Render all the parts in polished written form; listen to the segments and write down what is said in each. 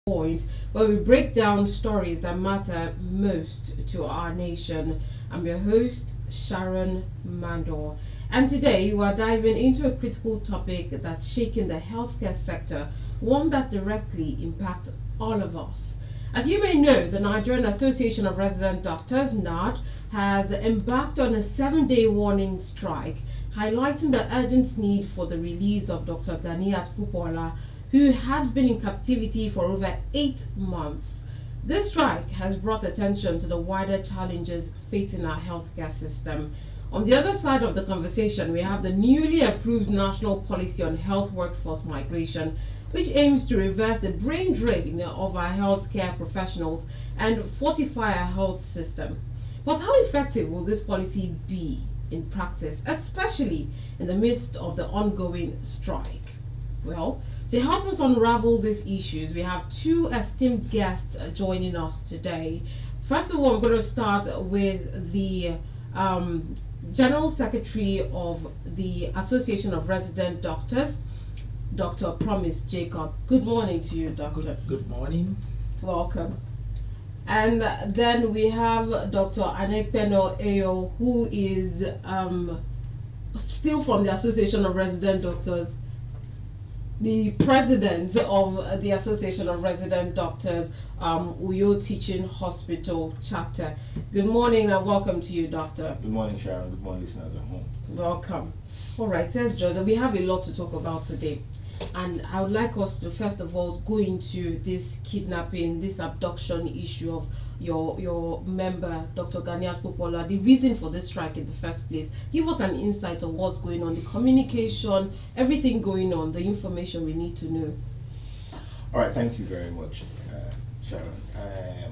Point, where we break down stories that matter most to our nation. I'm your host, Sharon Mandor, and today we are diving into a critical topic that's shaking the healthcare sector, one that directly impacts all of us. As you may know, the Nigerian Association of Resident Doctors, NARD, has embarked on a 7-day warning strike, highlighting the urgent need for the release of Dr. Ganiat Pupola, who has been in captivity for over 8 months. This strike has brought attention to the wider challenges facing our healthcare system. On the other side of the conversation, we have the newly approved National Policy on Health Workforce Migration, which aims to reverse the brain drain of our healthcare professionals and fortify our health system. But how effective will this policy be in practice, especially in the midst of the ongoing strike? Well, to help us unravel these issues, we have two esteemed guests joining us today. First of all, I'm going to start with the General Secretary of the Association of Resident Doctors, Dr. Promise Jacob. Good morning to you, Doctor. Good morning. Welcome. And then we have Dr. Anekpeno Ayo, who is still from the Association of Resident Doctors, the president of the Association of Resident Doctors, Uyo Teaching Hospital chapter. Good morning and welcome to you, Doctor. Good morning, Sharon. Good morning, listeners at home. Welcome. All right, says Joseph, we have a lot to talk about today. And I would like us to first of all go into this kidnapping, this abduction issue of your member, Dr. Ganiat Popola, the reason for this strike in the first place. Give us an insight of what's going on, the communication, everything going on, the information we need to know. All right, thank you very much, Sharon.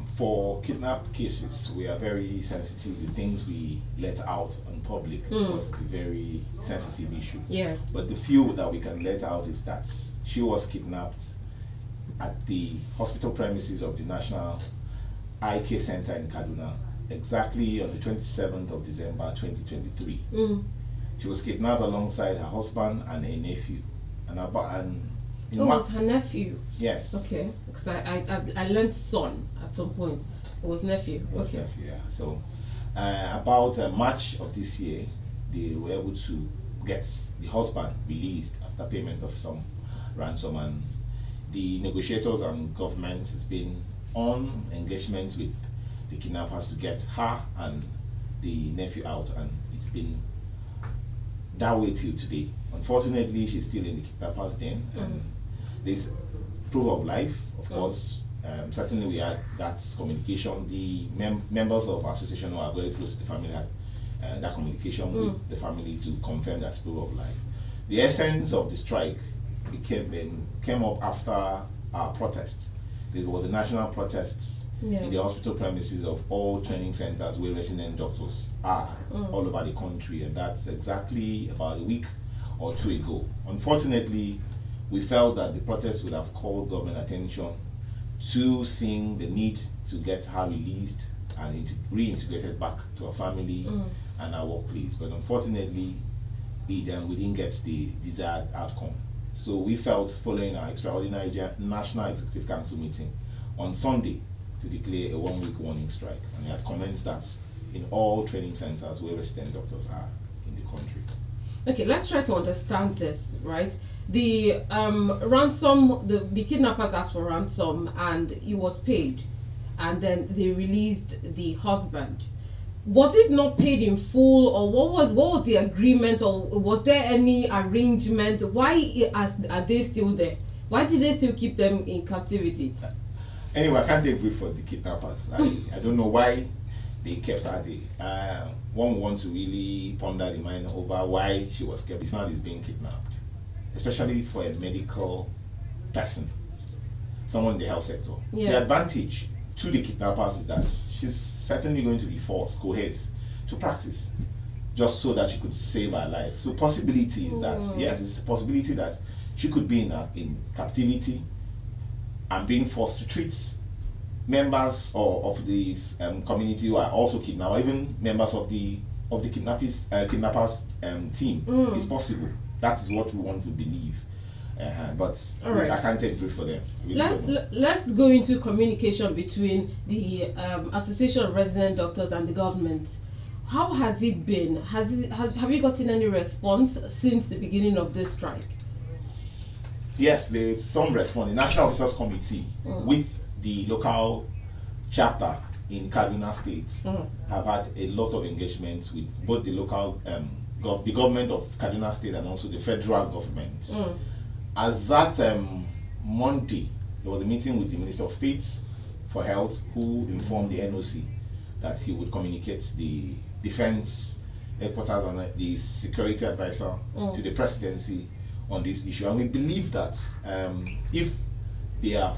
For kidnap cases, we are very sensitive to things we let out on public because it's a very sensitive issue. Yeah. But the few that we can let out is that she was kidnapped at the hospital premises of the National Eye Care Center in Kaduna, exactly on the 27th of December 2023. She was kidnapped alongside her husband and a nephew. It was her nephew? Yes. Okay, because I learned son at some point. It was nephew. It was nephew, yeah. So about March of this year, they were able to get the husband released after payment of some ransom, and the negotiators and government has been on engagement with the kidnappers to get her and the nephew out, and it's been that way till today. Unfortunately, she's still in the kidnappers' den, and there's proof of life, of course. Certainly, we had that communication. The members of our association who are very close to the family had that communication with the family to confirm that proof of life. The essence of the strike came up after our protest. There was a national protest in the hospital premises of all training centers where resident doctors are all over the country, and that's exactly about a week or two ago. Unfortunately, we felt that the protest would have called government attention to seeing the need to get her released and reintegrated back to her family and our workplace. But unfortunately, we didn't get the desired outcome. So we felt, following our extraordinary National Executive Council meeting on Sunday, to declare a 1-week warning strike. And we had commenced that in all training centers where resident doctors are in the country. Okay, let's try to understand this, right? The ransom, the kidnappers asked for ransom and it was paid, and then they released the husband. Was it not paid in full, or what was the agreement, or was there any arrangement? Why are they still there? Why did they still keep them in captivity? Anyway, I can't take brief for the kidnappers. I don't know why they kept her there. One wants to really ponder the mind over why she was kept. This man is being kidnapped, especially for a medical person, someone in the health sector. Yeah. The advantage to the kidnappers is that she's certainly going to be forced, coerced, to practice, just so that she could save her life. So possibility is that, yes, it's a possibility that she could be in captivity and being forced to treat members of the community who are also kidnapped, or even members of the kidnappers team. It's possible. That is what we want to believe. But right. I can't take brief for them. Let's go into communication between the Association of Resident Doctors and the government. How has it been? Have you gotten any response since the beginning of this strike? Yes, there is some response. The National Officers Committee with the local chapter in Kaduna State have had a lot of engagement with both the local the government of Kaduna State and also the federal government. As that Monday, there was a meeting with the Minister of State for Health, who informed the NOC that he would communicate the defense headquarters and the security advisor to the presidency on this issue. And we believe that if they are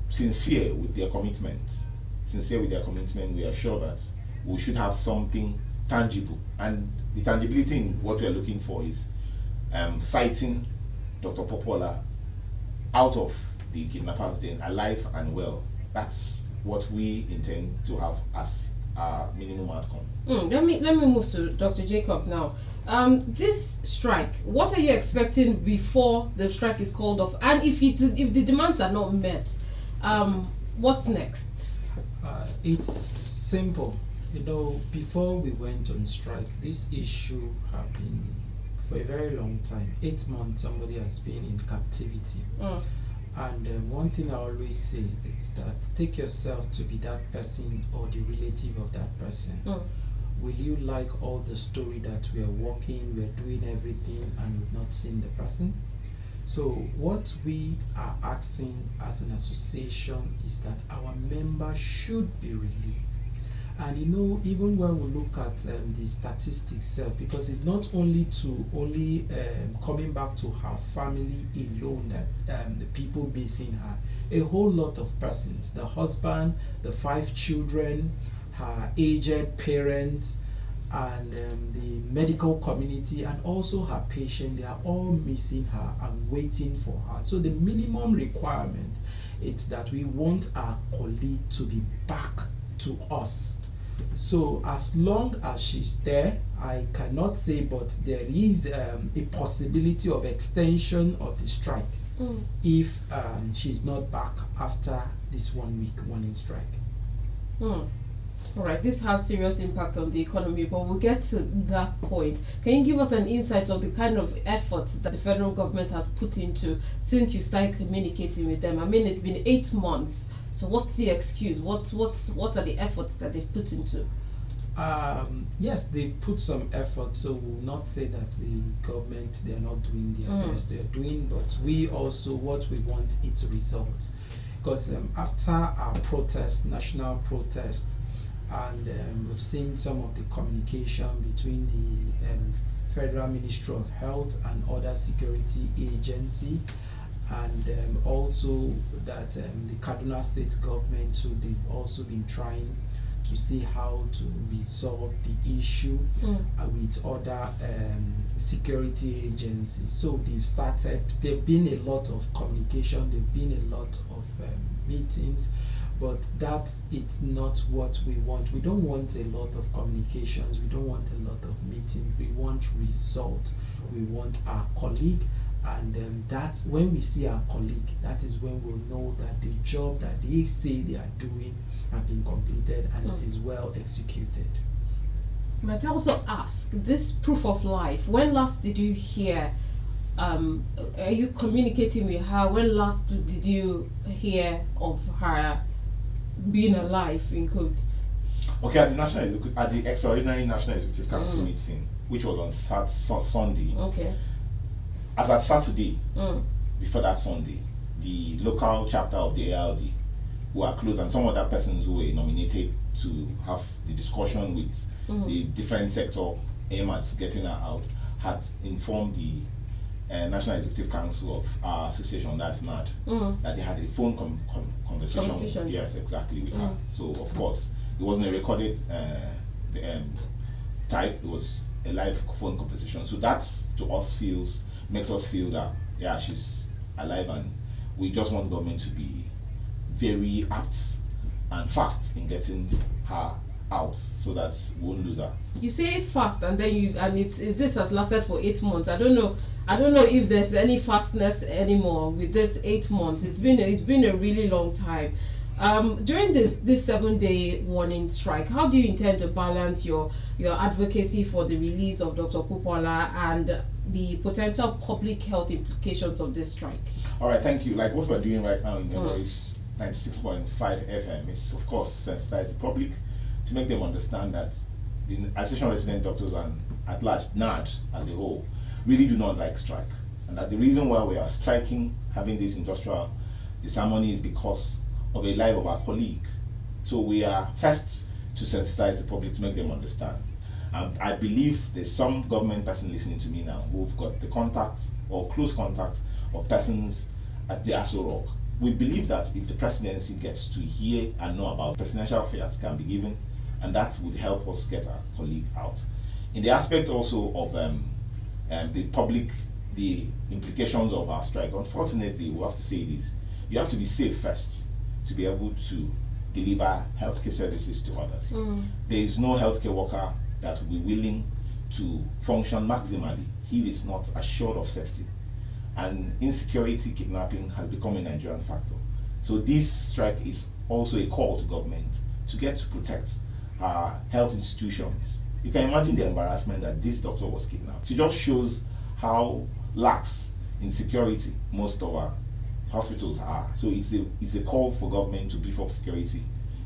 sincere with their commitment, we are sure that we should have something tangible. And the tangibility in what we are looking for is citing Dr. Popola out of the kidnappers' den, alive and well. That's what we intend to have as our minimum outcome. Let me move to Dr. Jacob now. This strike, what are you expecting before the strike is called off? And if the demands are not met, what's next? It's simple. Before we went on strike, this issue have been for a very long time. 8 months somebody has been in captivity. And one thing I always say is that take yourself to be that person or the relative of that person. Will you like all the story that we are working, we are doing everything, and we've not seen the person? So what we are asking as an association is that our members should be relieved. And even when we look at the statistics itself, because it's not only coming back to her family alone that the people missing her, a whole lot of persons, the husband, the 5 children, her aged parents, and the medical community, and also her patient, they are all missing her and waiting for her. So the minimum requirement is that we want our colleague to be back to us. So as long as she's there, I cannot say, but there is a possibility of extension of the strike if she's not back after this 1 week warning strike. All right, this has serious impact on the economy, but we'll get to that point. Can you give us an insight of the kind of efforts that the federal government has put into since you started communicating with them? I mean, it's been 8 months. So what's the excuse? What are the efforts that they've put into? Yes, they've put some effort. So we'll not say that the government, they are not doing their best. They are doing, but we also, what we want is results. Because after our protest, national protest, and we've seen some of the communication between the Federal Ministry of Health and other security agency, and also that the Kaduna State government, so they've also been trying to see how to resolve the issue with other security agencies. So there've been a lot of communication, there've been a lot of meetings, but that it's not what we want. We don't want a lot of communications, we don't want a lot of meetings, we want results. We want our colleague, and that's when we see our colleague, that is when we'll know that the job that they say they are doing have been completed and it is well executed. Might I also ask, this proof of life, when last did you hear, are you communicating with her? When last did you hear of her being alive in code? Okay, at the extraordinary National Executive Council meeting, which was on Sunday. Okay. As at Saturday, before that Sunday, the local chapter of the ALD, who are close, and some other persons who were nominated to have the discussion with the defense sector aimed at getting her out, had informed the National Executive Council of our association, that's NAD, that they had a phone conversation. Yes, exactly, with her. So of course, it wasn't a recorded type; it was a live phone conversation. So that to us makes us feel that yeah, she's alive, and we just want government to be very apt and fast in getting her out so that we won't lose her. You say fast, and then this has lasted for 8 months. I don't know if there's any fastness anymore with this 8 months. It's been a really long time. During this 7-day warning strike, how do you intend to balance your advocacy for the release of Dr. Pupola and the potential public health implications of this strike? All right, thank you. Like what we're doing right now in is 96.5 FM is, of course, sensitize the public to make them understand that the Association of Resident Doctors and at large NAD as a whole really do not like strike, and that the reason why we are striking, having this industrial disharmony, is because of a life of our colleague. So we are first to sensitize the public to make them understand. I believe there's some government person listening to me now who've got the contacts or close contacts of persons at the Aso Rock. We believe that if the presidency gets to hear and know about presidential fiat can be given, and that would help us get our colleague out. In the aspect also of the public, the implications of our strike, unfortunately, we have to say this: you have to be safe first to be able to deliver healthcare services to others. There is no healthcare worker that will be willing to function maximally if it's not assured of safety. And insecurity, kidnapping has become a Nigerian factor. So this strike is also a call to government to get to protect our health institutions. You can imagine the embarrassment that this doctor was kidnapped. It just shows how lax in security most of our hospitals are. So it's a call for government to beef up security,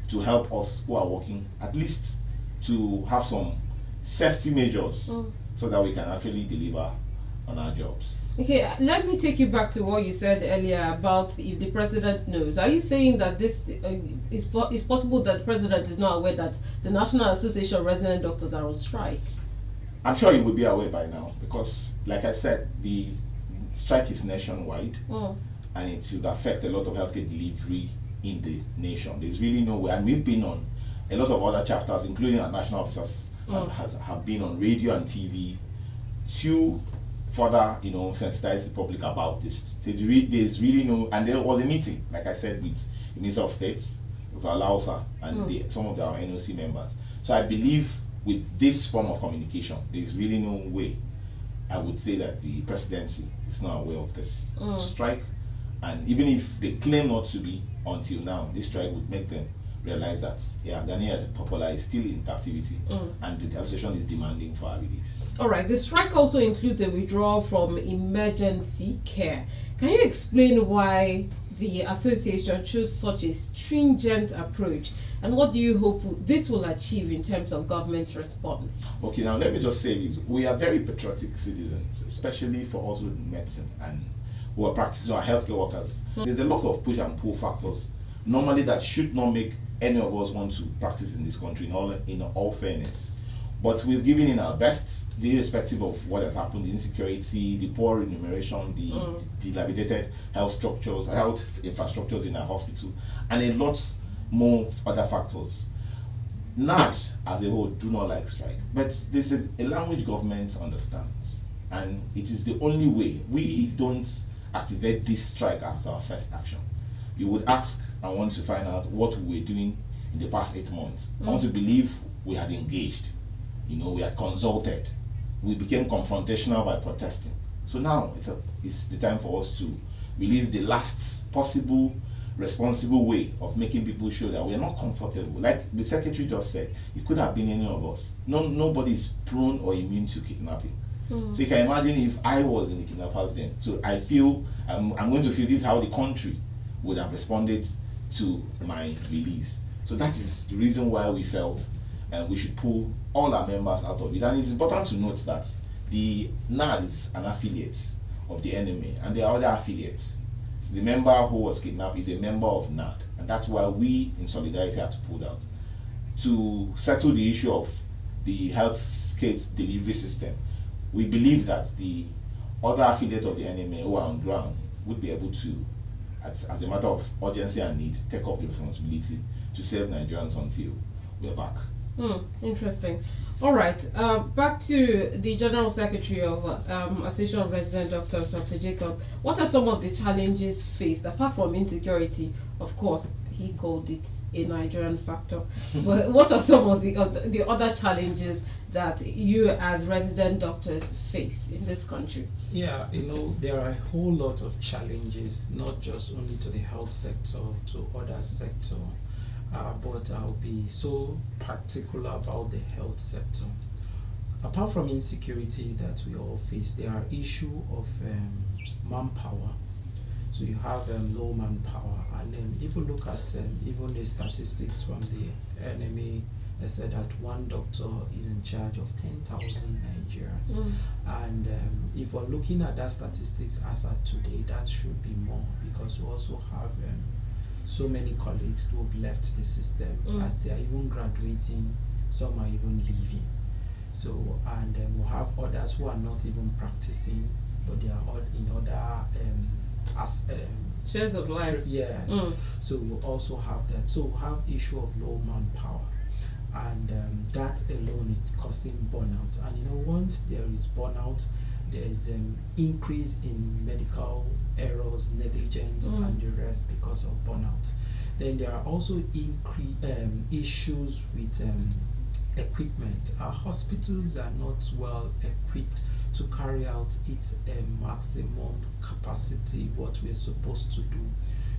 to help us who are working, at least to have some safety measures so that we can actually deliver on our jobs. Okay, let me take you back to what you said earlier about if the president knows. Are you saying that this is possible that the president is not aware that the National Association of Resident Doctors are on strike? I'm sure he would be aware by now because, like I said, the strike is nationwide and it should affect a lot of healthcare delivery in the nation. There's really no way, and we've been on a lot of other chapters, including our national officers have been on radio and TV to further, sensitize the public about this. There's really no, and there was a meeting, like I said, with the Minister of State, with Alausa and some of our NOC members. So I believe with this form of communication, there's really no way I would say that the presidency is not aware of this strike. And even if they claim not to be until now, this strike would make them realize that Daniel Pupola is still in captivity and the association is demanding for her release. All right, the strike also includes a withdrawal from emergency care. Can you explain why the association chose such a stringent approach, and what do you hope this will achieve in terms of government response? Okay, now let me just say this: we are very patriotic citizens, especially for us with medicine and who are practicing our healthcare workers. There's a lot of push and pull factors normally that should not make any of us want to practice in this country, in all fairness. But we've given in our best, irrespective of what has happened: the insecurity, the poor remuneration, the dilapidated health infrastructures in our hospital, and a lot more other factors. NAD as a whole do not like strike, but there's a language government understands, and it is the only way. We don't activate this strike as our first action. You would ask and want to find out what we were doing in the past 8 months. I want to believe we had engaged, we had consulted, we became confrontational by protesting. So now it's the time for us to release the last possible responsible way of making people show that we're not comfortable. Like the secretary just said, it could have been any of us. Nobody is prone or immune to kidnapping. So you can imagine if I was in the kidnappers then. So I feel I'm going to feel this how the country would have responded to my release. So that is the reason why we felt we should pull all our members out of it. And it's important to note that the NAD is an affiliate of the NMA, and there are other affiliates. So the member who was kidnapped is a member of NAD, and that's why we in solidarity had to pull out to settle the issue of the health care delivery system. We believe that the other affiliate of the NMA who are on ground would be able to, as a matter of urgency and need, take up the responsibility to save Nigerians until we're back. Interesting. All right, back to the General Secretary of Association of Resident Doctors, Dr. Jacob. What are some of the challenges faced, apart from insecurity, of course, he called it a Nigerian factor. But what are some of the other challenges that you as resident doctors face in this country? Yeah, there are a whole lot of challenges, not just only to the health sector, to other sector, but I'll be so particular about the health sector. Apart from insecurity that we all face, there are issues of manpower. So you have low manpower, and if you look at even the statistics from the enemy, they said that one doctor is in charge of 10,000 Nigerians. And if we're looking at that statistics as of today, that should be more, because we also have so many colleagues who have left the system as they are even graduating, some are even leaving. So, and we'll have others who are not even practicing, but they are all in other shares of life. Yes. So we'll also have that. So we'll have issue of low manpower, and that alone is causing burnout. And once there is burnout, there is an increase in medical errors, negligence, and the rest because of burnout. Then there are also issues with equipment. Our hospitals are not well equipped to carry out its maximum capacity, what we're supposed to do.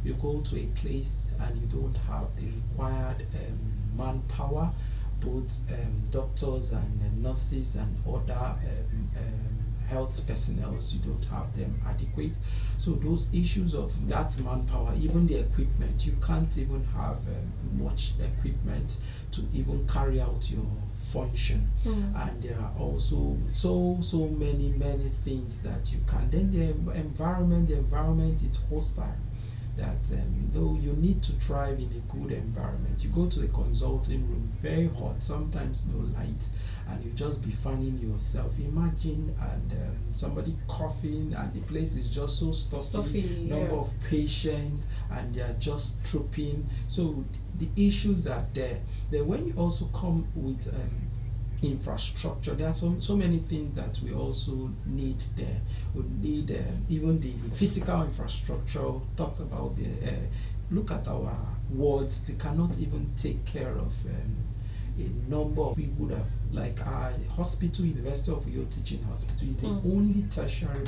You go to a place and you don't have the required manpower, both doctors and nurses and other health personnel, you don't have them adequate. So those issues of that manpower, even the equipment, you can't even have much equipment to even carry out your function. And there are also so many things that you can. Then the environment is hostile, that you need to thrive in a good environment. You go to the consulting room, very hot, sometimes no light, and you just be fanning yourself. Imagine and somebody coughing, and the place is just so stuffy, number of patients, and they are just trooping. So the issues are there. Then when you also come with infrastructure, there are so many things that we also need there. We need even the physical infrastructure. Talked about the look at our wards. They cannot even take care of a number of people that, like our hospital, University of Uyo Teaching Hospital, is the only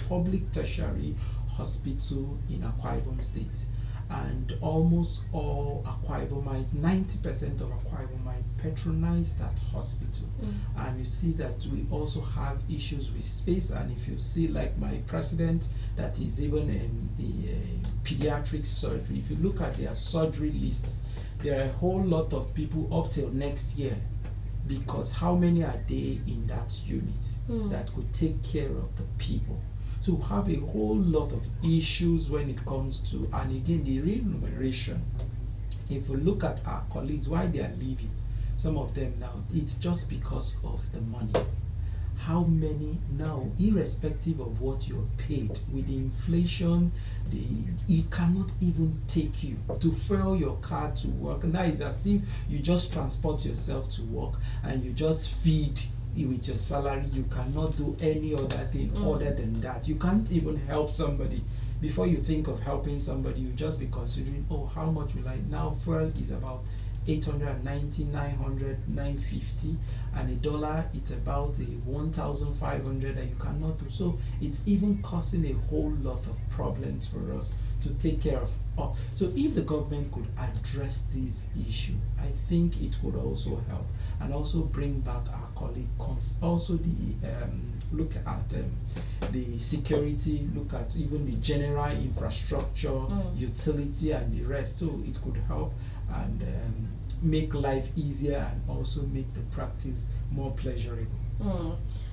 public tertiary hospital in Akwa Ibom State. And almost all Akwa Ibomite, 90% of Akwa Ibomite patronize that hospital. And you see that we also have issues with space. And if you see, like my president, that is even in the pediatric surgery, if you look at their surgery list, there are a whole lot of people up till next year, because how many are they in that unit that could take care of the people? So we have a whole lot of issues when it comes to, and again, the remuneration. If we look at our colleagues, why they are leaving, some of them now, it's just because of the money. How many now, irrespective of what you're paid, with the inflation, it cannot even take you to fuel your car to work. Now it's as if you just transport yourself to work and you just feed with your salary. You cannot do any other thing other than that. You can't even help somebody. Before you think of helping somebody, you just be considering, oh, how much will I now? Fuel is about 890, 900, 950, and a dollar, it's about 1,500 that you cannot do. So it's even causing a whole lot of problems for us to take care of. So if the government could address this issue, I think it could also help, and also bring back our colleagues. Also the look at the security, look at even the general infrastructure, utility, and the rest. So it could help and make life easier, and also make the practice more pleasurable.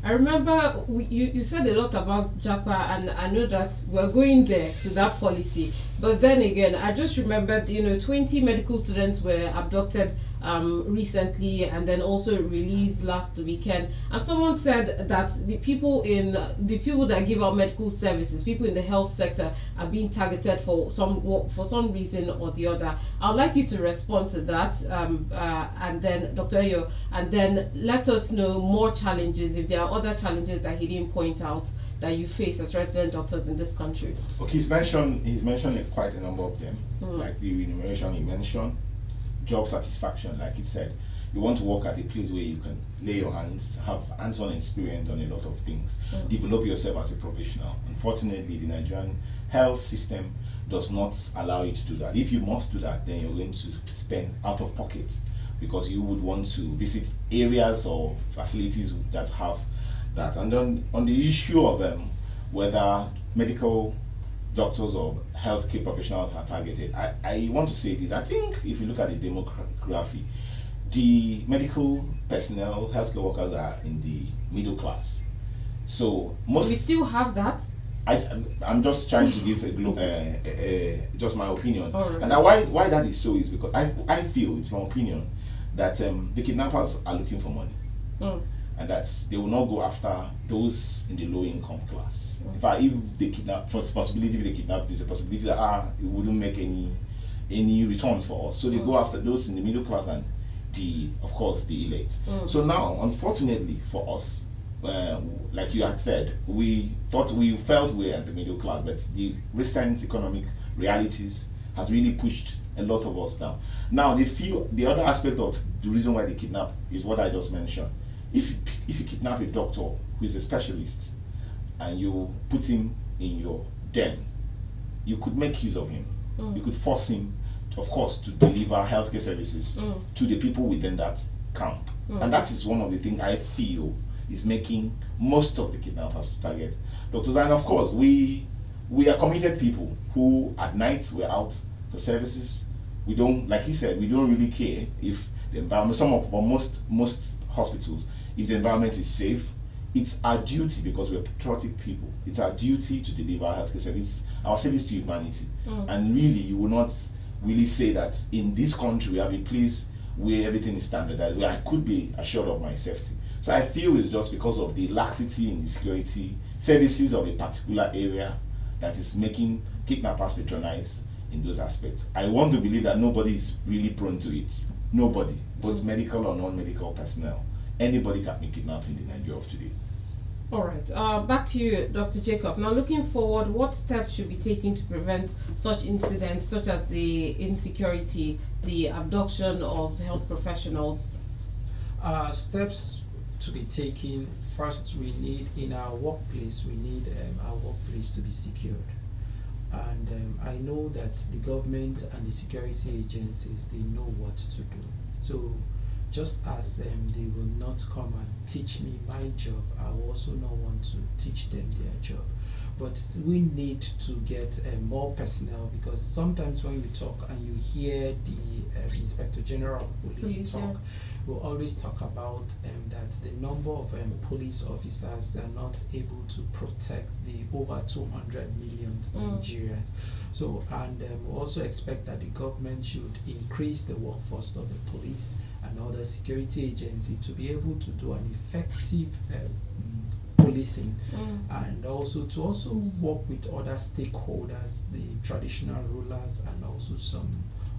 I remember you said a lot about JAPA, and I know that we're going there to that policy. But then again, I just remembered, 20 medical students were abducted recently, and then also released last weekend. And someone said that the people that give out medical services, people in the health sector, are being targeted for some reason or the other. I'd like you to respond to that, and then Dr. Ayo, and then let let us know more challenges, if there are other challenges that he didn't point out that you face as resident doctors in this country. Okay, he's mentioned quite a number of them, like the enumeration he mentioned, job satisfaction, like he said. You want to work at a place where you can lay your hands, have hands-on experience on a lot of things, develop yourself as a professional. Unfortunately, the Nigerian health system does not allow you to do that. If you must do that, then you're going to spend out of pocket, because you would want to visit areas or facilities that have that. And then on the issue of whether medical doctors or healthcare professionals are targeted, I want to say this. I think if you look at the demography, the medical personnel, healthcare workers are in the middle class. So most... We still have that? I'm just trying to give just my opinion. Right. And why that is so is because I feel, it's my opinion, that the kidnappers are looking for money. And that they will not go after those in the low income class. In fact, if they kidnap, there's a possibility that it wouldn't make any returns for us. So they go after those in the middle class and of course the elite. So now, unfortunately for us, like you had said, we felt we were at the middle class, but the recent economic realities has really pushed a lot of us down. Now, the other aspect of the reason why they kidnap is what I just mentioned. If you kidnap a doctor who is a specialist and you put him in your den, you could make use of him. You could force him, of course, to deliver healthcare services to the people within that camp. And that is one of the things I feel is making most of the kidnappers to target doctors. And of course, we are committed people who at night we're out for services. We don't, like he said, we don't really care if the environment, most hospitals, if the environment is safe. It's our duty, because we're patriotic people, it's our duty to deliver healthcare service, our service to humanity. And really, you will not really say that in this country we have a place where everything is standardized, where I could be assured of my safety. So I feel it's just because of the laxity in the security services of a particular area that is making kidnappers patronize in those aspects. I want to believe that nobody is really prone to it. Nobody, both medical or non-medical personnel. Anybody can be kidnapped in the Nigeria of today. All right. Back to you, Dr. Jacob. Now, looking forward, what steps should be taken to prevent such incidents, such as the insecurity, the abduction of health professionals? Steps to be taken. First, we need in our workplace, our workplace to be secured. And I know that the government and the security agencies, they know what to do. So just as they will not come and teach me my job, I also not want to teach them their job. But we need to get more personnel, because sometimes when we talk and you hear the Inspector General of Police talk, we'll always talk about that the number of police officers are not able to protect the over 200 million Nigerians. So, and we also expect that the government should increase the workforce of the police and other security agency to be able to do an effective policing, and also to work with other stakeholders, the traditional rulers, and also some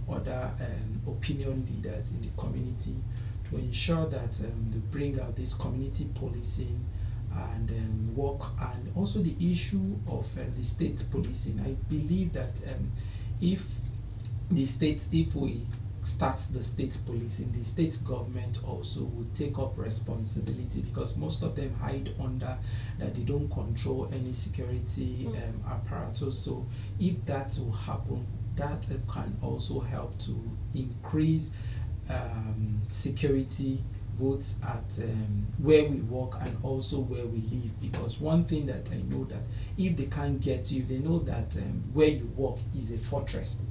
other opinion leaders in the community, to ensure that they bring out this community policing and work, and also the issue of the state policing. I believe that if we start the state policing, the state government also would take up responsibility, because most of them hide under that they don't control any security apparatus. So if that will happen, that can also help to increase security, both at where we work and also where we live. Because one thing that I know, that if they can't get you, if they know that where you work is a fortress,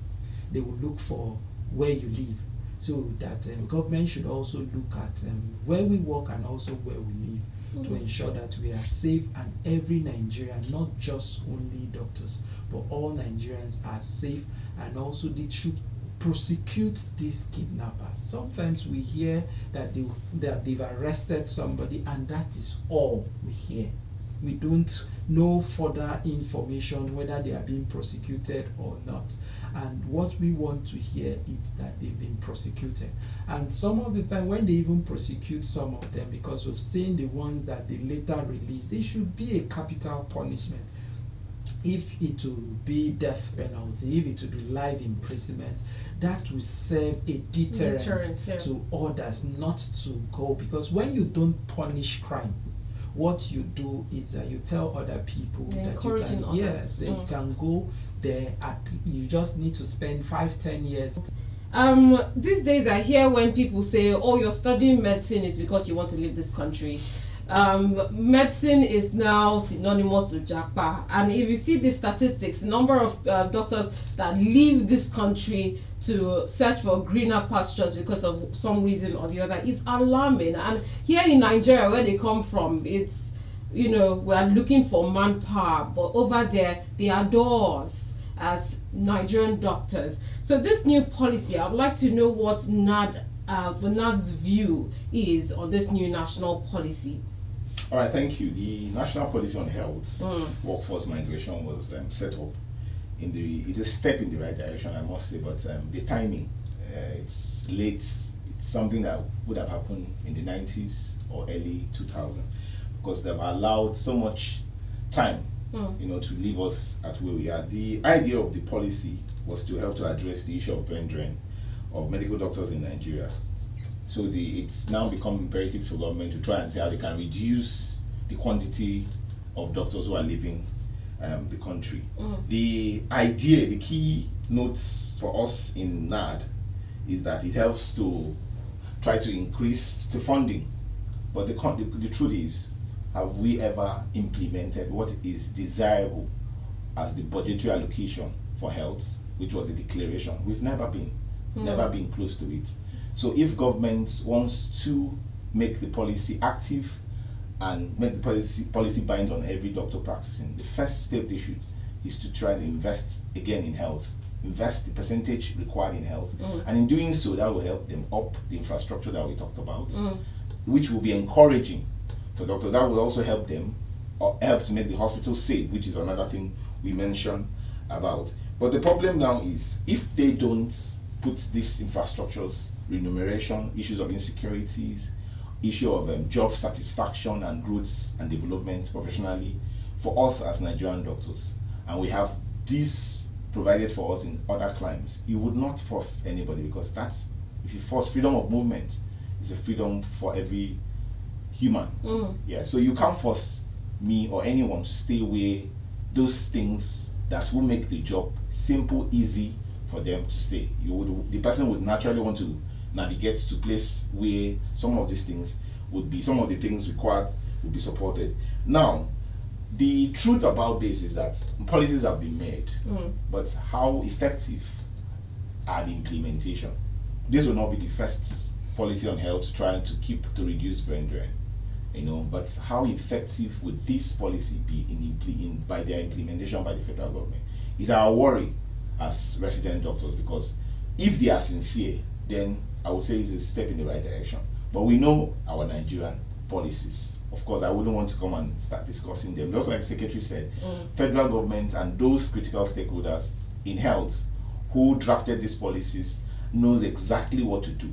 they will look for where you live. So that government should also look at where we work and also where we live, to ensure that we are safe, and every Nigerian, not just only doctors, but all Nigerians are safe. And also they should prosecute these kidnappers. Sometimes we hear that they've arrested somebody, and that is all we hear. We don't know further information whether they are being prosecuted or not. And what we want to hear is that they've been prosecuted. And some of the time when they even prosecute some of them, because we've seen the ones that they later release, they should be a capital punishment. If it will be death penalty, if it will be life imprisonment, that will serve a deterrent to others not to go. Because when you don't punish crime, what you do is that you tell other people that you can, yes, they can go there. You just need to spend 5-10 years. These days I hear when people say, oh, you're studying medicine is because you want to leave this country. Medicine is now synonymous to Japa, and if you see the statistics, the number of doctors that leave this country to search for greener pastures because of some reason or the other is alarming. And here in Nigeria, where they come from, it's, we are looking for manpower, but over there they adore us as Nigerian doctors. So this new policy, I'd like to know what NAD's view is on this new national policy. All right, thank you. The National Policy on Health, Workforce Migration was set up. It's a step in the right direction, I must say, but the timing, it's late. It's something that would have happened in the 90s or early 2000s, because they've allowed so much time, to leave us at where we are. The idea of the policy was to help to address the issue of brain drain of medical doctors in Nigeria. So it's now become imperative for government to try and see how they can reduce the quantity of doctors who are leaving the country. The idea, the key notes for us in NAD is that it helps to try to increase the funding. But the truth is, have we ever implemented what is desirable as the budgetary allocation for health, which was a declaration? We've never been close to it. So if government wants to make the policy active and make the policy bind on every doctor practicing, the first step they should is to try to invest again in health, invest the percentage required in health, and in doing so, that will help them up the infrastructure that we talked about, which will be encouraging for doctors. That will also help them, or help to make the hospital safe, which is another thing we mentioned about. But the problem now is, if they don't put these infrastructures, remuneration, issues of insecurities, issue of job satisfaction and growth and development professionally for us as Nigerian doctors, and we have this provided for us in other climes, you would not force anybody, because that's, if you force freedom of movement, it's a freedom for every human. Yeah, so you can't force me or anyone to stay where those things that will make the job simple, easy for them to stay. The person would naturally want to navigate to place where some of these things would be, some of the things required would be supported. Now, the truth about this is that policies have been made, but how effective are the implementation? This will not be the first policy on health trying to reduce brain drain, but how effective would this policy be by their implementation by the federal government is our worry as resident doctors, because if they are sincere, then I would say it's a step in the right direction. But we know our Nigerian policies. Of course, I wouldn't want to come and start discussing them. Just like the Secretary said, federal government and those critical stakeholders in health who drafted these policies knows exactly what to do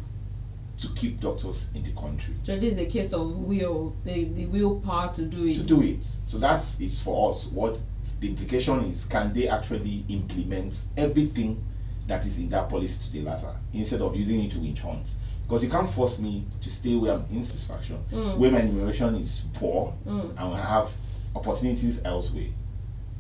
to keep doctors in the country. So this is a case of the willpower to do it. To do it. So that's it's for us. What the implication is, can they actually implement everything that is in that policy to the latter, instead of using it to witch hunt? Because you can't force me to stay where I'm in satisfaction, where my remuneration is poor, and I have opportunities elsewhere.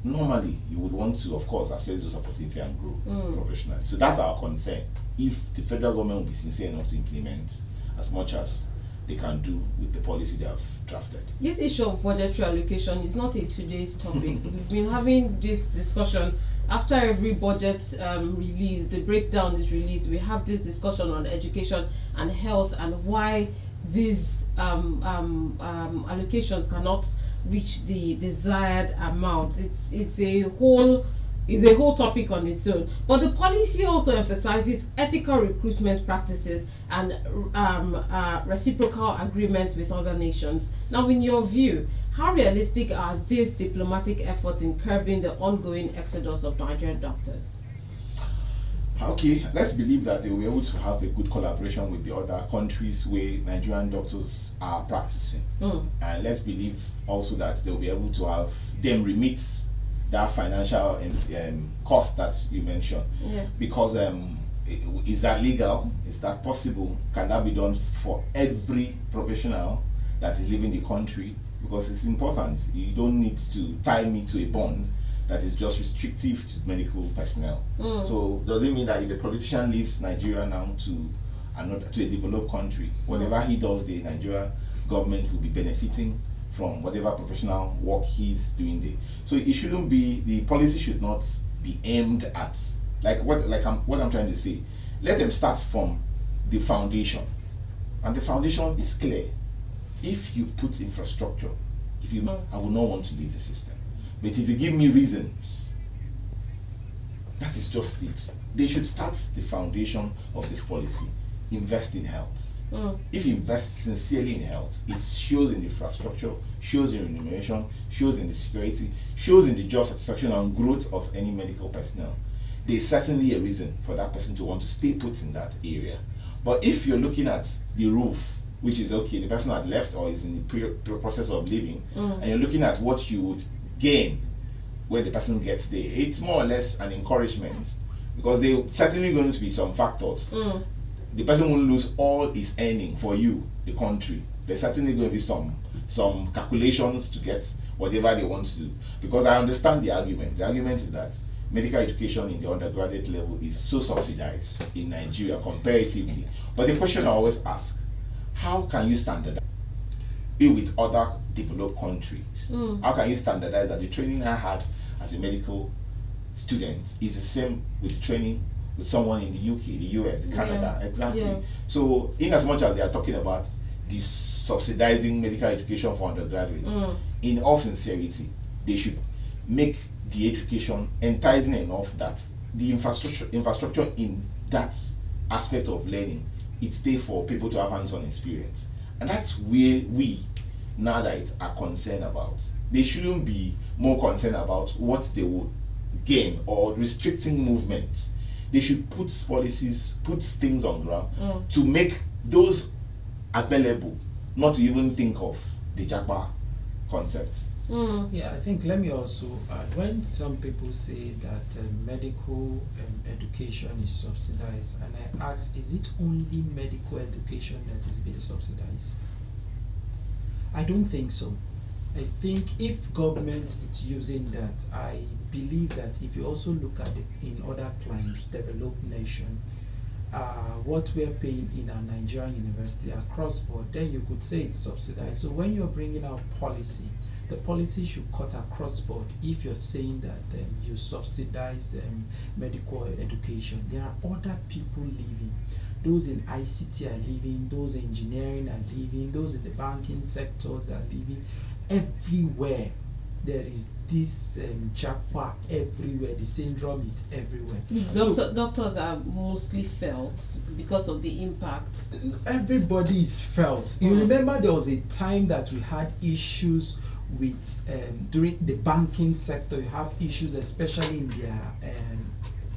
Normally, you would want to, of course, access those opportunities and grow professionally. So that's our concern. If the federal government will be sincere enough to implement as much as they can do with the policy they have drafted. This issue of budgetary allocation is not a today's topic. We've been having this discussion after every budget release, the breakdown is released. We have this discussion on education and health and why these allocations cannot reach the desired amount. It's a whole is a whole topic on its own. But the policy also emphasizes ethical recruitment practices and reciprocal agreements with other nations. Now, in your view, how realistic are these diplomatic efforts in curbing the ongoing exodus of Nigerian doctors? Okay, let's believe that they will be able to have a good collaboration with the other countries where Nigerian doctors are practicing. And let's believe also that they'll be able to have them remit that financial cost that you mentioned. Yeah. Because is that legal? Is that possible? Can that be done for every professional that is leaving the country? Because it's important. You don't need to tie me to a bond that is just restrictive to medical personnel. So does it mean that if a politician leaves Nigeria now to a developed country, whatever he does, the Nigeria government will be benefiting from whatever professional work he's doing there? So it shouldn't be, the policy should not be aimed at what I'm trying to say. Let them start from the foundation, and the foundation is clear. If you put infrastructure, I will not want to leave the system. But if you give me reasons, that is just it. They should start the foundation of this policy. Invest in health. If you invest sincerely in health, it shows in the infrastructure, shows in remuneration, shows in the security, shows in the job satisfaction and growth of any medical personnel. There's certainly a reason for that person to want to stay put in that area. But if you're looking at the roof, which is okay, the person had left or is in the process of leaving, and you're looking at what you would gain when the person gets there, it's more or less an encouragement, because there are certainly going to be some factors. The person won't lose all his earning for you, the country. There's certainly going to be some calculations to get whatever they want to do. Because I understand the argument. The argument is that medical education in the undergraduate level is so subsidized in Nigeria comparatively. But the question I always ask, how can you standardize it with other developed countries? How can you standardize that the training I had as a medical student is the same with the training with someone in the UK, the US, Canada? Exactly. So in as much as they are talking about this subsidizing medical education for undergraduates, in all sincerity, they should make the education enticing enough that the infrastructure in that aspect of learning, it's there for people to have hands-on experience. And that's where we, now that are concerned about. They shouldn't be more concerned about what they will gain or restricting movement. They should put policies, put things on ground to make those available, not to even think of the JAPA concept. Yeah, I think let me also add, when some people say that medical education is subsidized, and I ask, is it only medical education that is being subsidized? I don't think so. I think if government is using that, I believe that if you also look at it in other clients, developed nation, what we're paying in our Nigerian university across board, then you could say it's subsidized. So when you're bringing out policy, the policy should cut across board. If you're saying that you subsidize medical education, there are other people leaving. Those in ICT are leaving, those in engineering are leaving, those in the banking sectors are leaving. Everywhere there is this JAPA everywhere. The syndrome is everywhere. Doctors are mostly felt because of the impact. Everybody is felt. You remember there was a time that we had issues with during the banking sector. You have issues, especially in their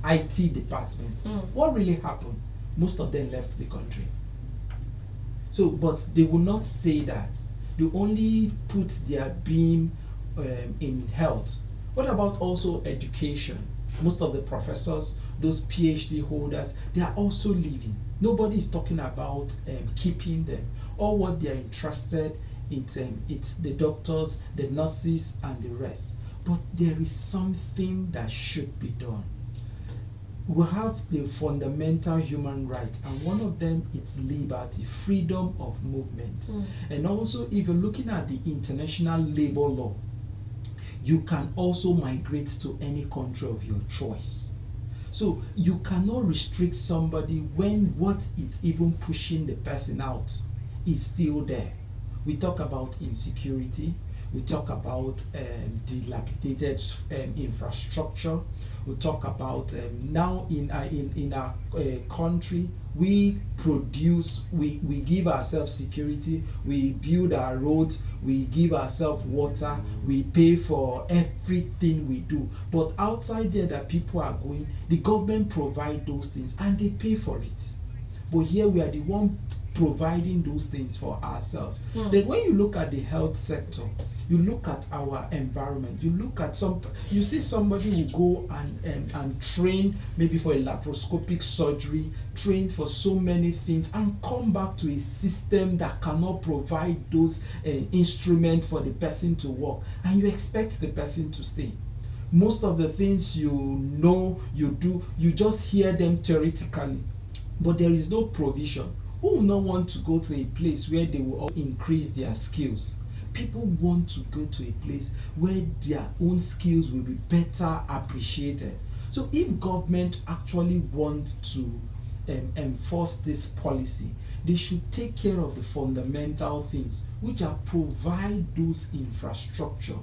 IT department. What really happened? Most of them left the country. So, but they will not say that. They only put their beam in health. What about also education? Most of the professors, those PhD holders, they are also leaving. Nobody is talking about keeping them. All what they are interested, it's the doctors, the nurses, and the rest. But there is something that should be done. We have the fundamental human rights, and one of them is liberty, freedom of movement. And also, if you're looking at the international labor law, you can also migrate to any country of your choice. So you cannot restrict somebody when what it's even pushing the person out is still there. We talk about insecurity, We talk about dilapidated infrastructure. We talk about now in our country, we produce, we give ourselves security, we build our roads, we give ourselves water, we pay for everything we do. But outside there that people are going, the government provide those things and they pay for it. But here we are the one providing those things for ourselves. Then when you look at the health sector, you look at our environment, you look at you see somebody will go and train maybe for a laparoscopic surgery, trained for so many things, and come back to a system that cannot provide those instruments for the person to work, and you expect the person to stay. Most of the things you do, you just hear them theoretically, but there is no provision. Who will not want to go to a place where they will increase their skills? People want to go to a place where their own skills will be better appreciated. So if government actually wants to enforce this policy, they should take care of the fundamental things, which are provide those infrastructure,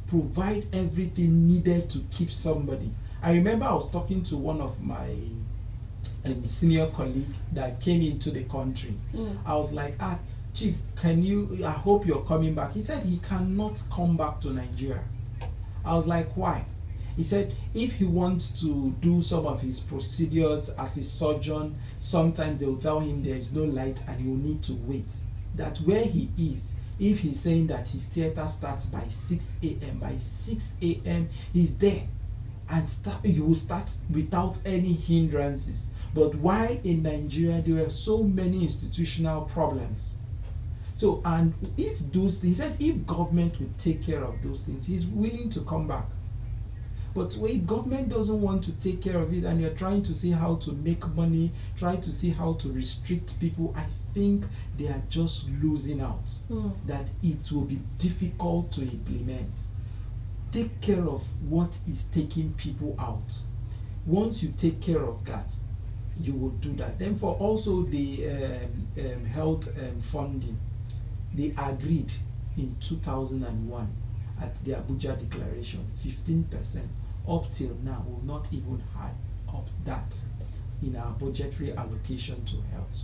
provide everything needed to keep somebody. I remember I was talking to one of my senior colleague that came into the country. I was like, Chief, I hope you're coming back. He said he cannot come back to Nigeria. I was like, why? He said if he wants to do some of his procedures as a surgeon, sometimes they will tell him there is no light and he will need to wait. That where he is, if he's saying that his theater starts by 6 a.m., by 6 a.m. he's there. And you will start without any hindrances. But why in Nigeria there are so many institutional problems? So, and if those things, he said if government would take care of those things, he's willing to come back. But if government doesn't want to take care of it and you're trying to see how to make money, try to see how to restrict people, I think they are just losing out. That it will be difficult to implement. Take care of what is taking people out. Once you take care of that, you will do that. Then for also the health funding, they agreed in 2001 at the Abuja Declaration, 15%. Up till now, we've not even had up that in our budgetary allocation to health.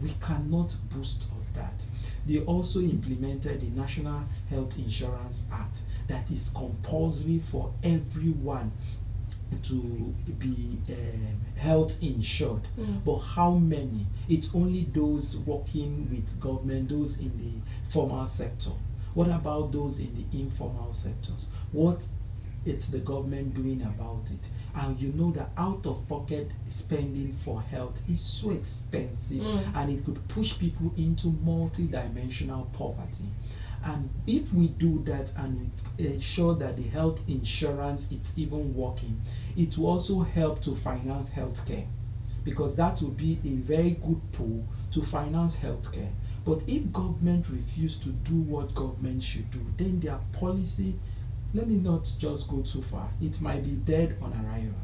We cannot boast of that. They also implemented the National Health Insurance Act that is compulsory for everyone to be health insured. But how many? It's only those working with government, those in the formal sector. What about those in the informal sectors? What is the government doing about it? And you know that out-of-pocket spending for health is so expensive, and it could push people into multi-dimensional poverty. And if we do that and we ensure that the health insurance is even working, it will also help to finance healthcare, because that will be a very good pool to finance healthcare. But if government refuse to do what government should do, then their policy, let me not just go too far, it might be dead on arrival.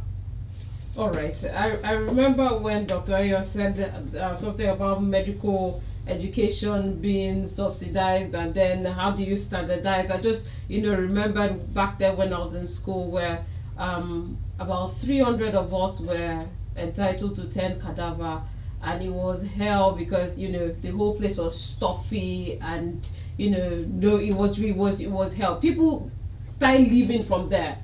All right. I remember when Dr. Ayo said something about medical education being subsidized, and then how do you standardize? I just remembered back then when I was in school where about 300 of us were entitled to 10 cadaver, and it was hell because the whole place was stuffy, and it was hell. People started leaving from there,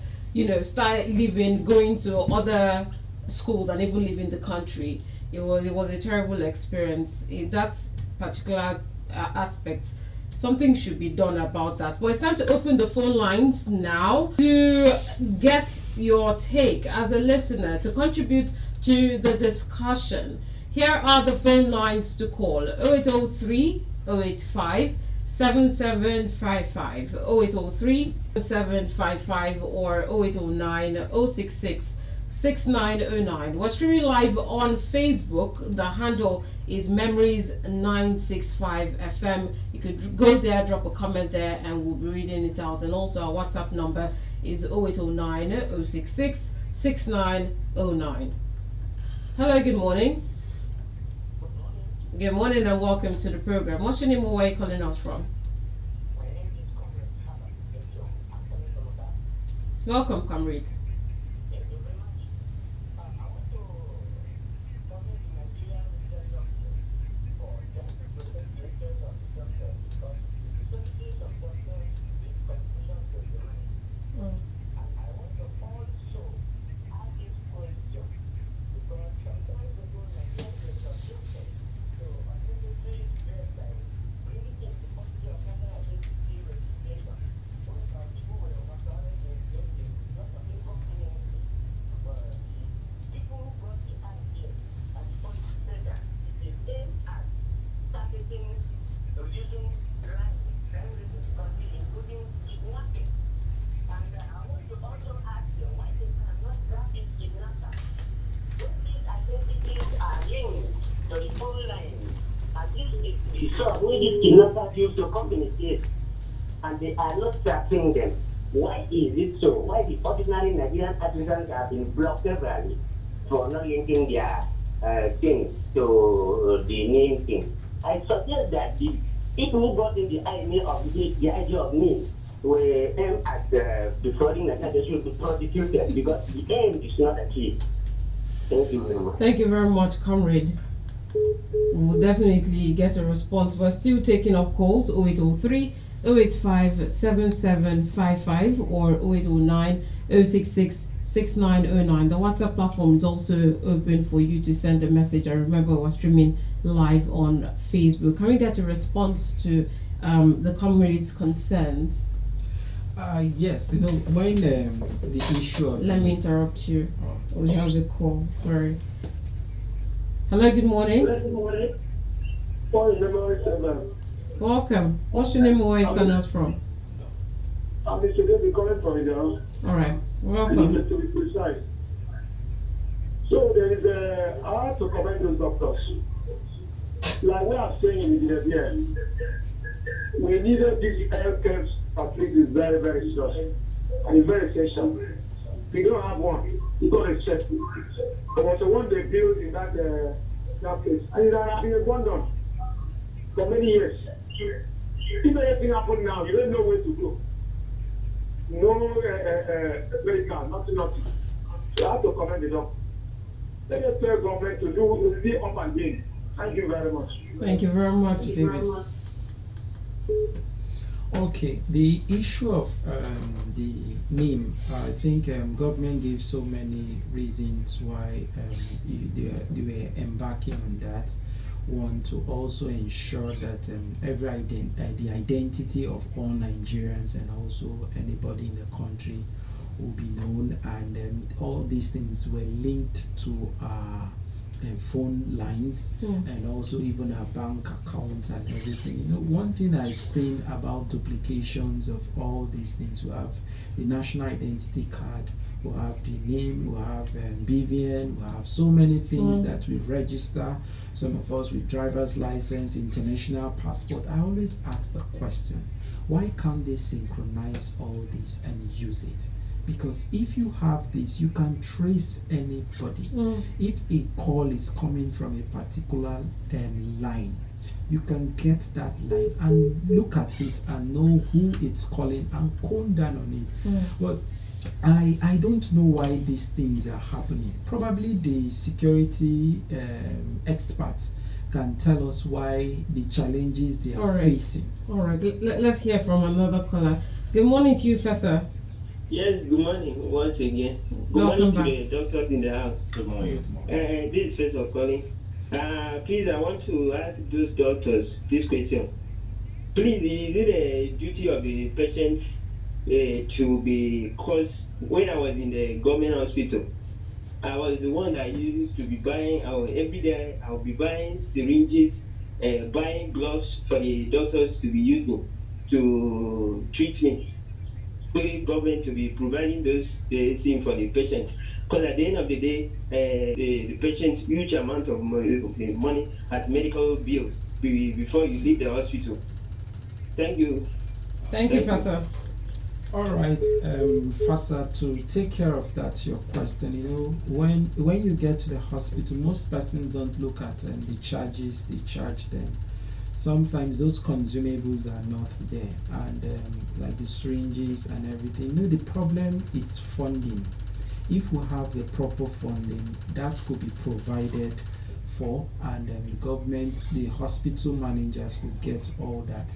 start leaving, going to other schools and even leaving the country. It was a terrible experience. In that particular aspect, something should be done about that. But it's time to open the phone lines now to get your take as a listener, to contribute to the discussion. Here are the phone lines to call: 0803 085 7755, 0803 7755, or 0809 066 6909. We're streaming live on Facebook. The handle is Memories965 FM. You could go there, drop a comment there, and we'll be reading it out. And also our WhatsApp number is 0809 066 6909. Hello, good morning. Good morning and welcome to the program. What's your name or where are you calling us from? Welcome, comrade. Mm. So when these kidnappers use to communicate and they are not tracking them, why is it so? Why the ordinary Nigerian artisans have been blocked severally for not linking their things to the main thing? I suggest that the people who got in the idea of me were aimed at defrauding Nigeria, they should be prosecuted because the aim is not achieved. Thank you very much. Thank you very much, comrade. We'll definitely get a response. We're still taking up calls 0803 085 7755 or 0809 066 6909. The WhatsApp platform is also open for you to send a message. I remember we're streaming live on Facebook. Can we get a response to the comrades' concerns? Yes, when the issue of Let me interrupt you. Oh. We have a call. Sorry. Hello, good morning. Welcome. What's your name and where you calling us from? I'm Mr. David calling from India. Alright. Welcome. To be precise. So there is I have to commend those doctors. Like we are saying in the here, we needed this healthcare facility is very, very serious and it's very essential. We don't have one. We got to check. But was the one they built in that place, and it has been abandoned for many years. If anything happens now, you don't know where to go. No medical, nothing. So I have to commend the doctor. Let us tell government to do the up and in. Thank you very much. Thank you very much, David. Okay, the issue of the name, I think government gave so many reasons why they were embarking on that. One, to also ensure that the identity of all Nigerians and also anybody in the country will be known, and all these things were linked to our phone lines and also even our bank accounts and everything. One thing I've seen about duplications of all these things, we have the national identity card, we have the name, we have BVN, we have so many things that we register, some of us with driver's license, international passport. I always ask the question, why can't they synchronize all this and use it? Because if you have this, you can trace anybody. If a call is coming from a particular line, you can get that line and look at it and know who it's calling and cone down on it. But I don't know why these things are happening. Probably the security experts can tell us why the challenges they are facing. All right, let's hear from another caller. Good morning to you, Fessa. Yes, good morning once again. Welcome to the doctors in the house. Good morning. This is Fessa calling. Please, I want to ask those doctors this question. Please, is it a duty of the patient to be, because when I was in the government hospital, I was the one that used to be buying, every day I would be buying syringes, buying gloves for the doctors to be using to treat me. The government to be providing those things for the patient. Because at the end of the day, the patient huge amount of money as medical bills before you leave the hospital. Thank you. Thank you, Fessa. All right, Fasa, to take care of that, your question, when you get to the hospital, most persons don't look at the charges they charge them. sometimes those consumables are not there, and like the syringes and everything. You know, the problem is funding. If we have the proper funding, that could be provided for, and the government, the hospital managers will get all that,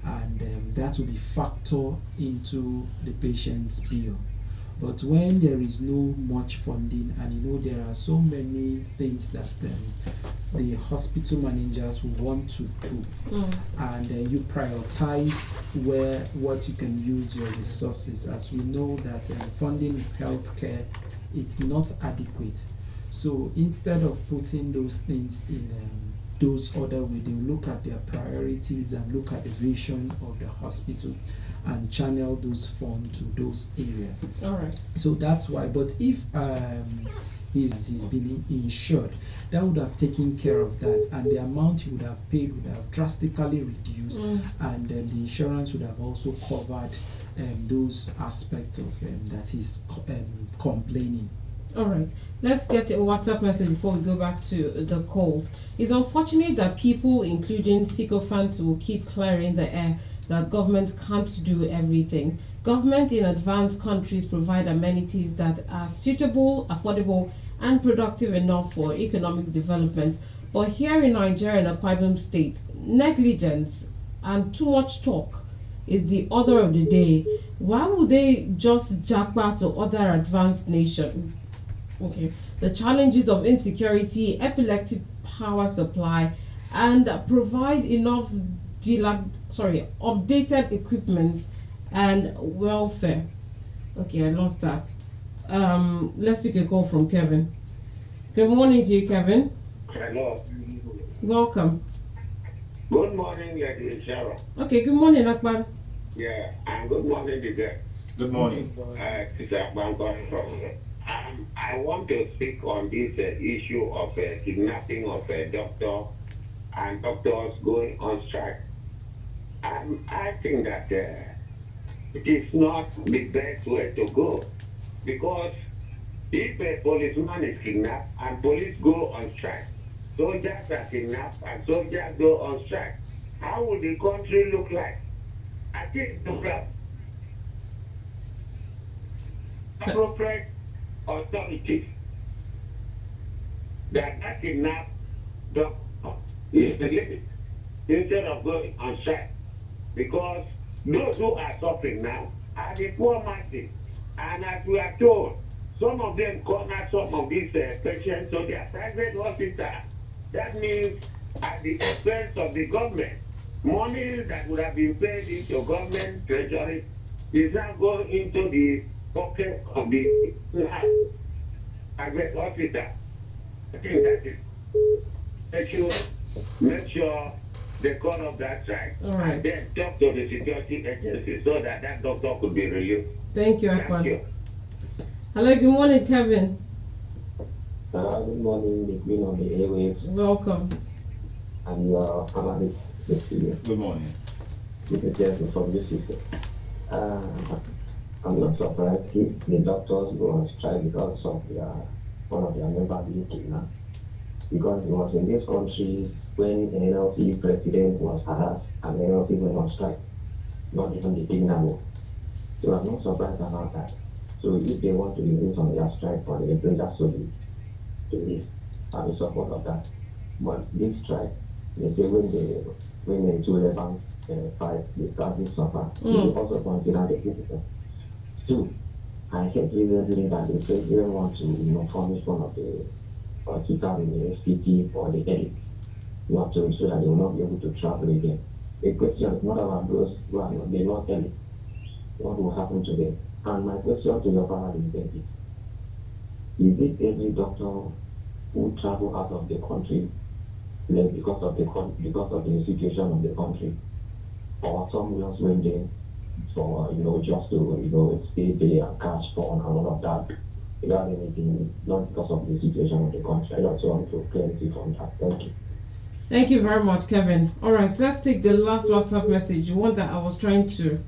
and that will be factored into the patient's bill. But when there is no much funding, and you know there are so many things that the hospital managers will want to do, and you prioritize what you can use your resources. As we know that funding healthcare, it's not adequate. So instead of putting those things in those other way, they will look at their priorities and look at the vision of the hospital and channel those funds to those areas. All right. So that's why. But if he's been insured, that would have taken care of that, and the amount he would have paid would have drastically reduced, and the insurance would have also covered those aspects of that he's complaining. All right, let's get a WhatsApp message before we go back to the calls. It's unfortunate that people, including sycophants, will keep clearing the air that government can't do everything. Government in advanced countries provide amenities that are suitable, affordable, and productive enough for economic development. But here in Nigeria and Akwa Ibom State, negligence and too much talk is the order of the day. Why would they just jackpot to other advanced nations? Okay, the challenges of insecurity, epileptic power supply, and provide enough updated equipment and welfare. Okay, I lost that. Let's pick a call from Kevin. Good morning to you, Kevin. Hello. Welcome. Good morning, Lady Sharon. Okay, good morning, Akban. Yeah, and good morning, Dede. Good morning. This is Akban calling from here. I want to speak on this issue of kidnapping of a doctor and doctors going on strike. I think that it is not the best way to go, because if a policeman is kidnapped and police go on strike, soldiers are kidnapped and soldiers go on strike, how would the country look like? I think the appropriate authorities that kidnap doctor is released instead of going on strike, because those who are suffering now are the poor masses, and as we are told, some of them corner some of these patients to their private hospital. That means at the expense of the government, money that would have been paid into government treasury is now going into the pocket of the private hospital. I think that is make sure they call up that strike, right, and then talk to the security agency so that that doctor could be released. Thank you, Thank Akban. you. Hello, good morning, Kevin. Good morning, the Queen on the airwaves, Welcome. and your analyst, the studio. Good morning. This is Jason from the system. I'm not surprised if the doctors go on strike because of one of their members being kidnapped. Because it was in this country when an NLC president was harassed and the NLC went on strike, not even the kidnapper. So I'm not surprised about that. So if they want to release on their strike for the April, that's so big. I'm in support of that. But this strike, they say when the two levels fight, the starting suffer. You also consider the citizen. Two, I heard recently that the president wants to furnish one of the hospital in the SPT for the elite, not to, so that they will not be able to travel again. The question is not about those who are not, they're not elite. What will happen to them? And my question to your father is this: is it every doctor who travel out of the country because of the situation of the country, or some just went there for just to stay there and cash fund and all of that without anything, not because of the situation of the country? I just want to clarify from that. Thank you. Thank you very much, Kevin. All right, let's take the last WhatsApp message, one that I was trying to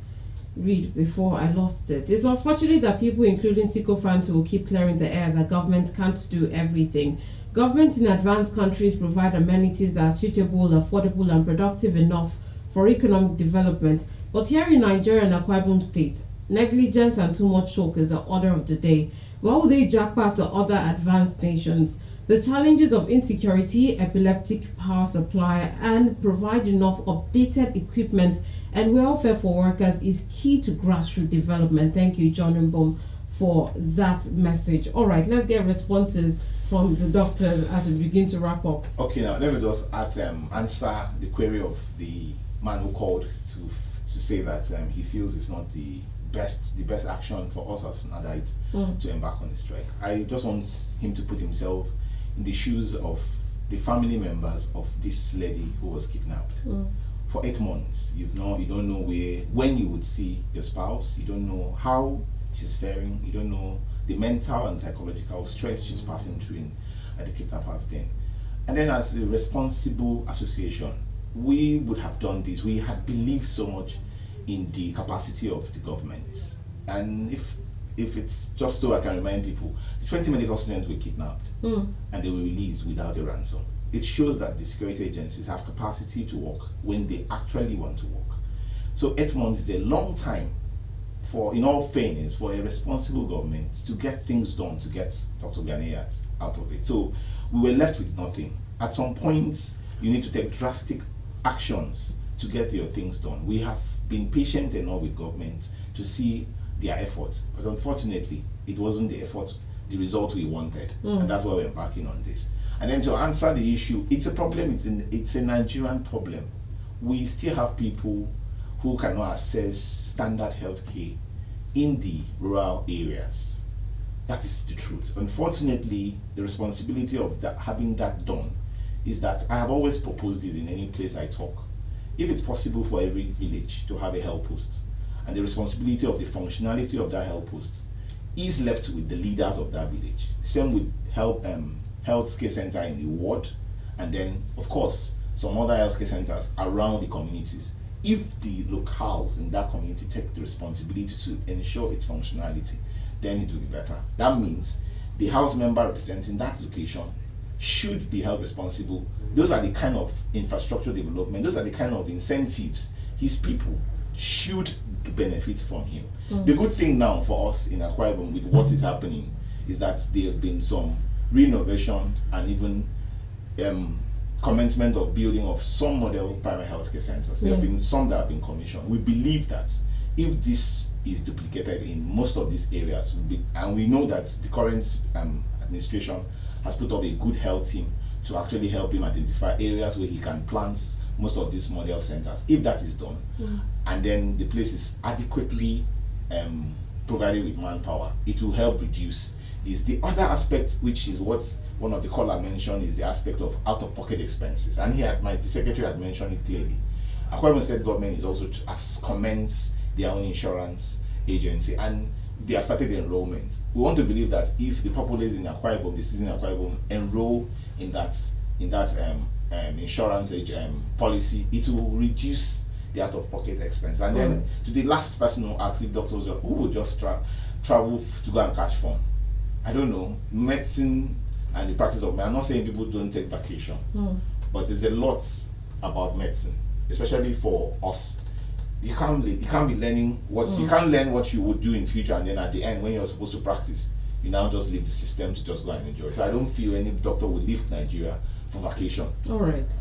read before I lost it. It's unfortunate that people, including sycophants, will keep clearing the air that government can't do everything. Governments in advanced countries provide amenities that are suitable, affordable, and productive enough for economic development. But here in Nigeria and Akwa Ibom State, negligence and too much talk is the order of the day. Why would they jackpot to other advanced nations? The challenges of insecurity, epileptic power supply, and provide enough updated equipment and welfare for workers is key to grassroots development. Thank you, John Mbom, for that message. All right, let's get responses from the doctors as we begin to wrap up. Okay, now let me just answer the query of the man who called to say that he feels it's not the best action for us as Nadite to embark on the strike. I just want him to put himself in the shoes of the family members of this lady who was kidnapped. For 8 months, you don't know when you would see your spouse, you don't know how she's faring, you don't know the mental and psychological stress she's passing through at the kidnappers den. And then as a responsible association, we would have done this. We had believed so much in the capacity of the government. And if it's just so I can remind people, the 20 medical students were kidnapped and they were released without a ransom. It shows that the security agencies have capacity to work when they actually want to work. So 8 months is a long time for, in all fairness, for a responsible government to get things done, to get Dr. Ghanaians out of it. So we were left with nothing. At some point, you need to take drastic actions to get your things done. We have been patient enough with government to see their efforts, but unfortunately, it wasn't the effort, the result we wanted, and that's why we're embarking on this. And then to answer the issue, it's a problem, it's a Nigerian problem. We still have people who cannot access standard health care in the rural areas. That is the truth. Unfortunately, the responsibility of having that done is that I have always proposed this in any place I talk. If it's possible for every village to have a health post, and the responsibility of the functionality of that health post is left with the leaders of that village. Same with health care center in the ward, and then of course some other health care centers around the communities. If the locals in that community take the responsibility to ensure its functionality, then it will be better. That means the house member representing that location should be held responsible. Those are the kind of infrastructure development, those are the kind of incentives his people should benefit from him. The good thing now for us in Akwa Ibom with what is happening is that there have been some renovation and even commencement of building of some model primary health care centers. There have been some that have been commissioned. We believe that if this is duplicated in most of these areas, and we know that the current administration has put up a good health team to actually help him identify areas where he can plant most of these model centers. If that is done, and then the place is adequately provided with manpower, it will help reduce this. The other aspect, which is what one of the caller mentioned, is the aspect of out-of-pocket expenses. And the secretary had mentioned it clearly. Akwa Ibom State government is also has commenced their own insurance agency, and they have started enrollment. We want to believe that if the populace in Akwa Ibom, the citizens in Akwa Ibom, enroll in that insurance policy, it will reduce the out-of-pocket expense. And then to the last person who asked if doctors who would just travel to go and catch fun. I don't know, medicine and the practice of medicine. I'm not saying people don't take vacation, but there's a lot about medicine, especially for us. You can't be learning you can't learn what you would do in future, and then at the end when you're supposed to practice, you now just leave the system to just go and enjoy. So I don't feel any doctor will leave Nigeria for vacation. All right.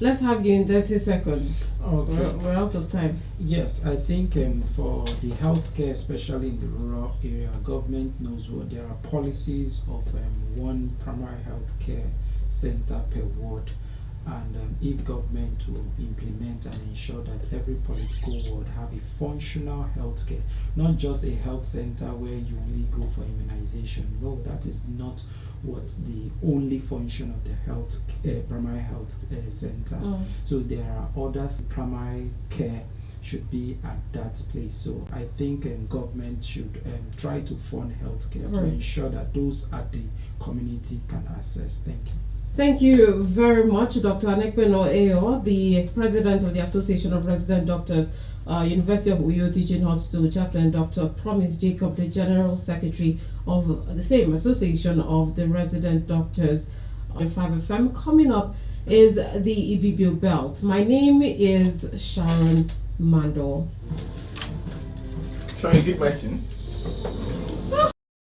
Let's have you in 30 seconds. Okay. We're out of time. Yes, I think for the healthcare, especially in the rural area, government knows what there are policies of one primary healthcare center per ward, and if government will implement and ensure that every political ward have a functional healthcare, not just a health center where you only go for immunization. No, that is not what the only function of the primary health center. So there are other primary care should be at that place. So I think government should try to fund healthcare to ensure that those at the community can access. Thank you. Thank you very much, Dr. Anekpeno Ayo, the president of the Association of Resident Doctors, University of Uyo Teaching Hospital, Chaplain Dr. Promise Jacob, the General Secretary of the same Association of the Resident Doctors. 5 FM. Coming up is the Ibibio Belt. My name is Sharon Mandor. Sharon, you did my thing.